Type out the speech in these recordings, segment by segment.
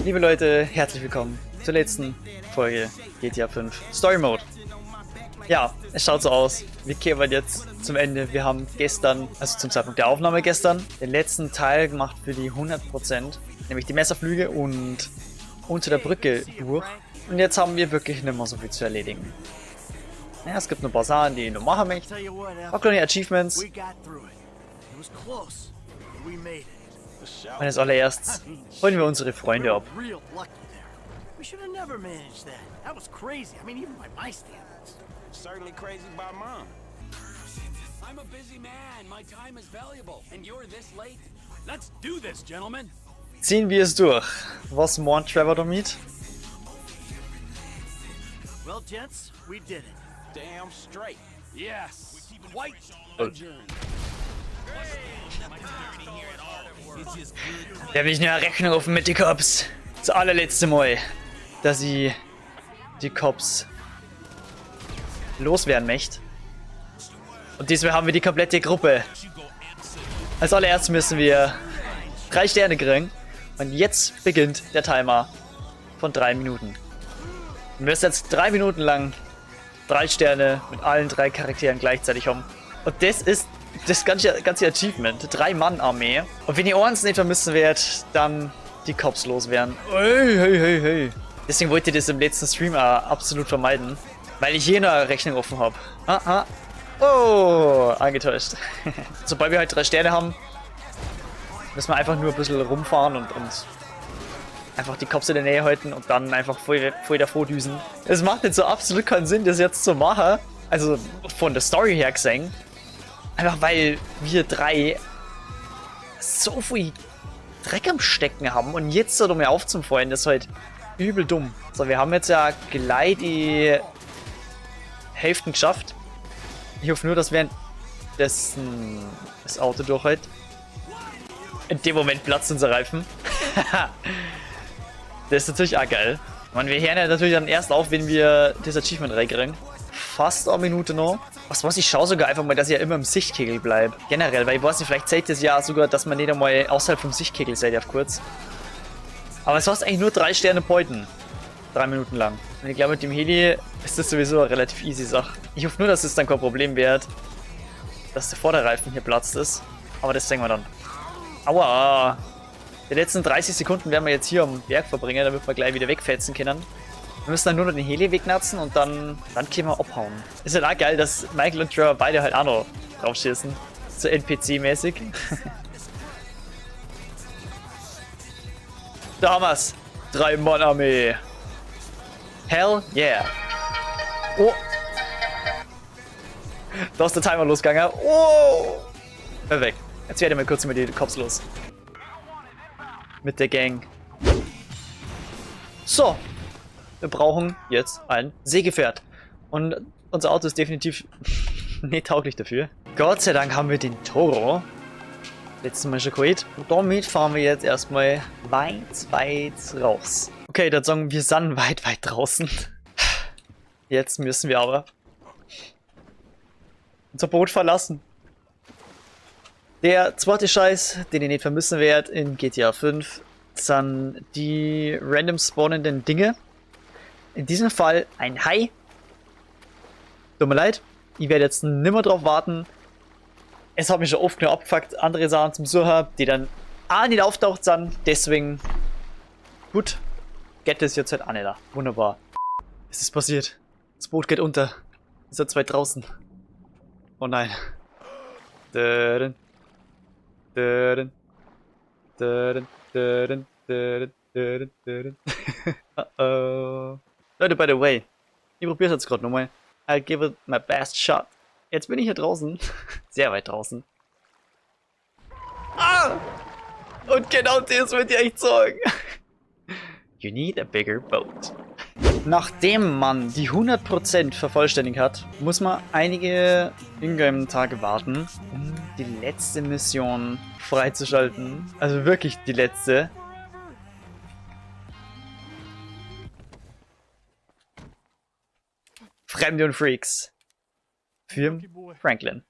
Liebe Leute, herzlich willkommen zur letzten Folge GTA 5 Story Mode. Ja, es schaut so aus. Wir kehren jetzt zum Ende. Wir haben gestern, also zum Zeitpunkt der Aufnahme gestern, den letzten Teil gemacht für die 100%, nämlich die Messerflüge und unter der Brücke durch. Und jetzt haben wir wirklich nicht mehr so viel zu erledigen. Ja, es gibt noch ein paar Sachen, die ich noch machen möchte. Auch kleine Achievements. Und als allererstes holen wir unsere Freunde ab. We should have never managed that. That was crazy. I mean, even by my standards. Certainly crazy by mine. I'm a busy man. My time is valuable. And you're this late? Let's do this, gentlemen. Ziehen wir es durch. Was meint Trevor damit? Well, gents, we did it. Damn straight. Yes. Quite a journey. Da habe ich eine Rechnung offen mit den Cops. Das allerletzte Mal, dass sie die Cops loswerden möchte. Und diesmal haben wir die komplette Gruppe. Als allererstes müssen wir 3 Sterne kriegen. Und jetzt beginnt der Timer von 3 Minuten. Wir müssen jetzt 3 Minuten lang 3 Sterne mit allen 3 Charakteren gleichzeitig haben. Und das ist das ganze Achievement. 3-Mann-Armee. Und wenn ihr eins nicht vermissen werdet, dann die Cops loswerden. Hey, hey, hey, hey. Deswegen wollte ich das im letzten Stream absolut vermeiden. Weil ich hier eine Rechnung offen habe. Oh, angetäuscht. Sobald wir halt 3 Sterne haben, müssen wir einfach nur ein bisschen rumfahren und einfach die Cops in der Nähe halten und dann einfach voll davor düsen. Es macht jetzt so absolut keinen Sinn, das jetzt zu machen. Also von der Story her gesehen. Einfach weil wir 3 so viel Dreck am Stecken haben und jetzt so mir aufzufallen, das ist halt übel dumm. So, wir haben jetzt ja gleich die Hälfte geschafft. Ich hoffe nur, dass währenddessen das Auto durchhält. In dem Moment platzt unser Reifen. Das ist natürlich auch geil. Man, wir hören ja natürlich dann erst auf, wenn wir das Achievement reinkriegen. Fast eine Minute noch. Was, ich schaue sogar einfach mal, dass ich ja immer im Sichtkegel bleibe. Generell, weil ich weiß nicht, vielleicht zählt das ja sogar, dass man nicht einmal außerhalb vom Sichtkegel seid auf kurz. Aber es hast eigentlich nur 3 Sterne Beuten. 3 Minuten lang. Und ich glaube, mit dem Heli ist das sowieso eine relativ easy Sache. Ich hoffe nur, dass es dann kein Problem wird, dass der Vorderreifen hier platzt ist. Aber das sehen wir dann. Aua! Die letzten 30 Sekunden werden wir jetzt hier am Berg verbringen, damit wir gleich wieder wegfetzen können. Wir müssen dann nur noch den Heli wegnatzen und dann können wir abhauen. Ist halt auch geil, dass Michael und Trevor beide halt auch noch draufschießen. So NPC-mäßig. Da haben wir's. 3-Mann-Armee. Hell yeah. Oh. Da ist der Timer losgegangen. Oh. Perfekt. Jetzt werden wir kurz mit die Cops los. Mit der Gang. So. Wir brauchen jetzt ein Seegefährt. Und unser Auto ist definitiv nicht tauglich dafür. Gott sei Dank haben wir den Toro. Letztes Mal schon geholt. Und damit fahren wir jetzt erstmal weit raus. Okay, dann sagen wir sind weit draußen. Jetzt müssen wir aber unser Boot verlassen. Der zweite Scheiß, den ihr nicht vermissen werdet in GTA 5, sind die random spawnenden Dinge. In diesem Fall ein Hai. Tut mir leid, ich werde jetzt nimmer drauf warten. Es hat mich schon oft nur abgefuckt, andere Sachen zum Suchen, die dann auch nicht auftaucht sind. Deswegen, gut, geht das jetzt halt auch nicht da. Wunderbar. Es ist passiert. Das Boot geht unter. Es sind 2 draußen. Oh nein. Döden. Döden. Döden. Döden. Döden. Döden. Döden. Uh-oh. Leute, by the way, ich probiere es jetzt gerade nochmal. I'll give it my best shot. Jetzt bin ich hier draußen. Sehr weit draußen. Ah! Und genau das wird ihr echt sagen. You need a bigger boat. Nachdem man die 100% vervollständigt hat, muss man einige Ingame-Tage warten, um die letzte Mission freizuschalten. Also wirklich die letzte. Fremde und Freaks. Für Franklin.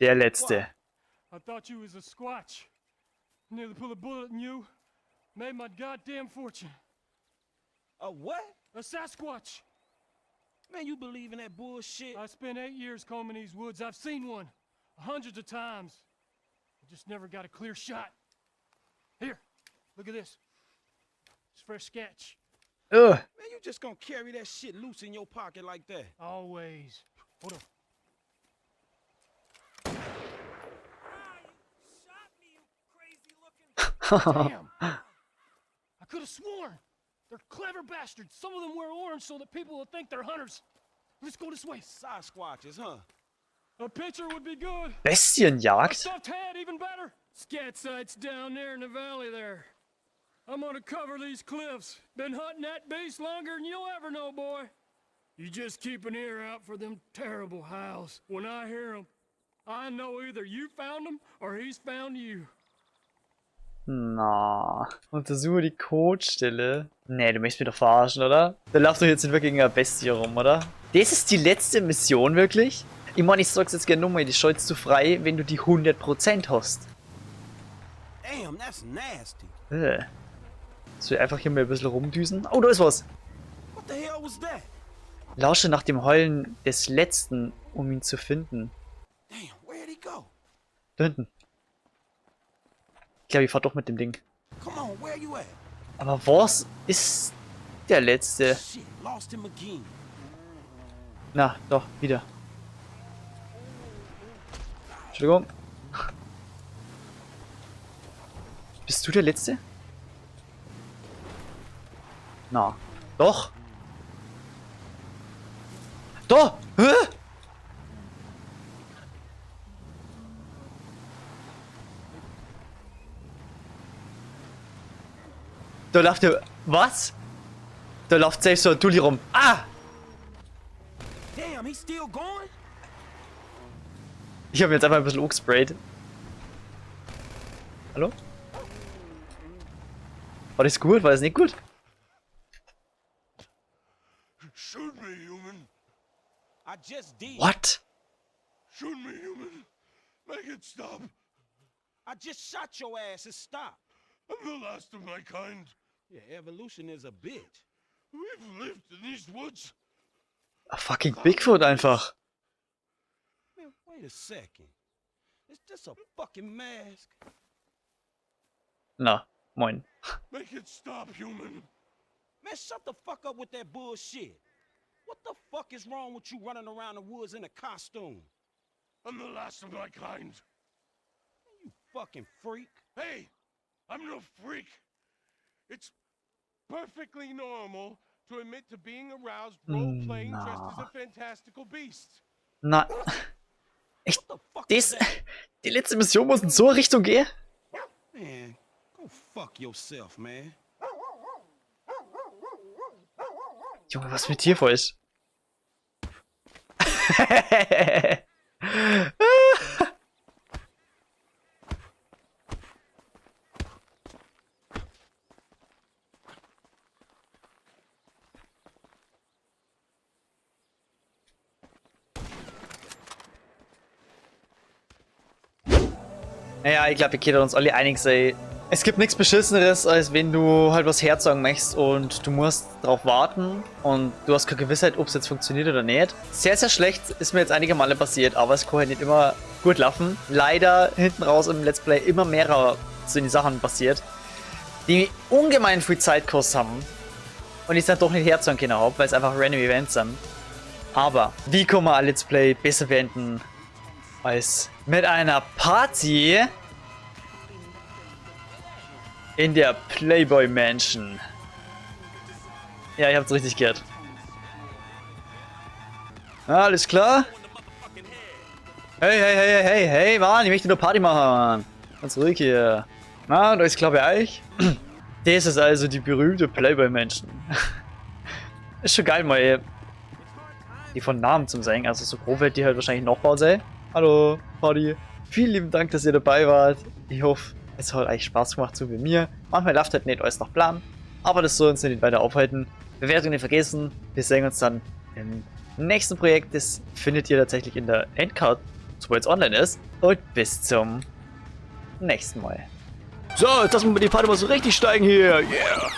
Der letzte. I thought you was a squatch. Nearly pull a bullet in you. Made my goddamn fortune. A what? A Sasquatch. Man, you believe in that bullshit? I spent 8 years combing these woods. I've seen one hundreds of times. I just never got a clear shot. Here, look at this. It's fresh sketch. Ugh. Man, you just gonna carry that shit loose in your pocket like that? Always. Hold on. Damn! I could have sworn. They're clever bastards. Some of them wear orange so that people will think they're hunters. Let's go this way. Sasquatches, huh? A picture would be good. A Bestienjagd? stuffed head, even better. Scat sites down there in the valley there. I'm gonna cover these cliffs. Been hunting that beast longer than you'll ever know, boy. You just keep an ear out for them terrible howls. When I hear them, I know either you found them or he's found you. Na, untersuche die Codestelle. Nee, du möchtest mich doch verarschen, oder? Da läuft doch jetzt nicht wirklich eine Bestie rum, oder? Das ist die letzte Mission, wirklich? Ich meine, ich sag's jetzt gerne nochmal, die schaltest du frei, wenn du die 100% hast. Damn, that's nasty. Soll ich einfach hier mal ein bisschen rumdüsen? Oh, da ist was! What the hell was that? Lausche nach dem Heulen des Letzten, um ihn zu finden. Damn, where'd he go? Da hinten. Ich glaube, ich fahr doch mit dem Ding. Come on, where you at? Aber was ist der Letzte? Shit, lost him again. Na, doch, wieder. Entschuldigung. Bist du der Letzte? Na, doch. Da! Hä? Da läuft der... Was? Da läuft selbst so ein Dulli rum. Ah! Damn, he's still going? Ich habe mir jetzt einfach ein bisschen gesprayt. Hallo? War das gut? War das nicht gut? Shoot me, human. I just did. What? Shoot me, human. Make it stop. I just shot your ass and stopped. I'm the last of my kind. Yeah, evolution is a bitch. We've lived in these woods. A fucking Bigfoot einfach. Man, wait a second. Is this a fucking mask? Na, moin. Make it stop, human. Man, shut the fuck up with that bullshit. What the fuck is wrong with you running around the woods in a costume? I'm the last of my kind. You fucking freak. Hey, I'm no freak. It's perfectly normal to admit to being aroused role-playing dressed as a fantastical beast. Na. Echt? What the fuck Das, is that? die letzte Mission muss in so eine Richtung gehen? Man, go fuck yourself, man. Junge, was mit dir falsch? Naja, ich glaube, wir können uns alle einig sein. Es gibt nichts Beschisseneres, als wenn du halt was herzagen möchtest und du musst drauf warten und du hast keine Gewissheit, ob es jetzt funktioniert oder nicht. Sehr, sehr schlecht, ist mir jetzt einige Male passiert, aber es kann halt nicht immer gut laufen. Leider hinten raus im Let's Play immer mehrere so die Sachen passiert, die ungemein viel Zeit gekostet haben und ich es dann doch nicht herzagen können habe, weil es einfach random Events sind. Aber wie kann man ein Let's Play besser beenden als mit einer Party in der Playboy Mansion? Ja, ich hab's richtig gehört. Alles klar? Hey, hey, hey, hey, hey, Mann, ich möchte nur Party machen. Ganz ruhig hier. Na, da ist klar bei euch. Das ist also die berühmte Playboy Mansion. Ist schon geil, mal die von Namen zum Sagen. Also so grob wird die halt wahrscheinlich noch bauen sein. Hallo, Party. Vielen lieben Dank, dass ihr dabei wart. Ich hoffe, es hat euch Spaß gemacht, so wie mir. Manchmal läuft halt nicht alles nach Plan, aber das soll uns nicht weiter aufhalten. Bewertung nicht vergessen. Wir sehen uns dann im nächsten Projekt. Das findet ihr tatsächlich in der Endcard, sobald es online ist. Und bis zum nächsten Mal. So, jetzt lassen wir die Party mal so richtig steigen hier. Yeah.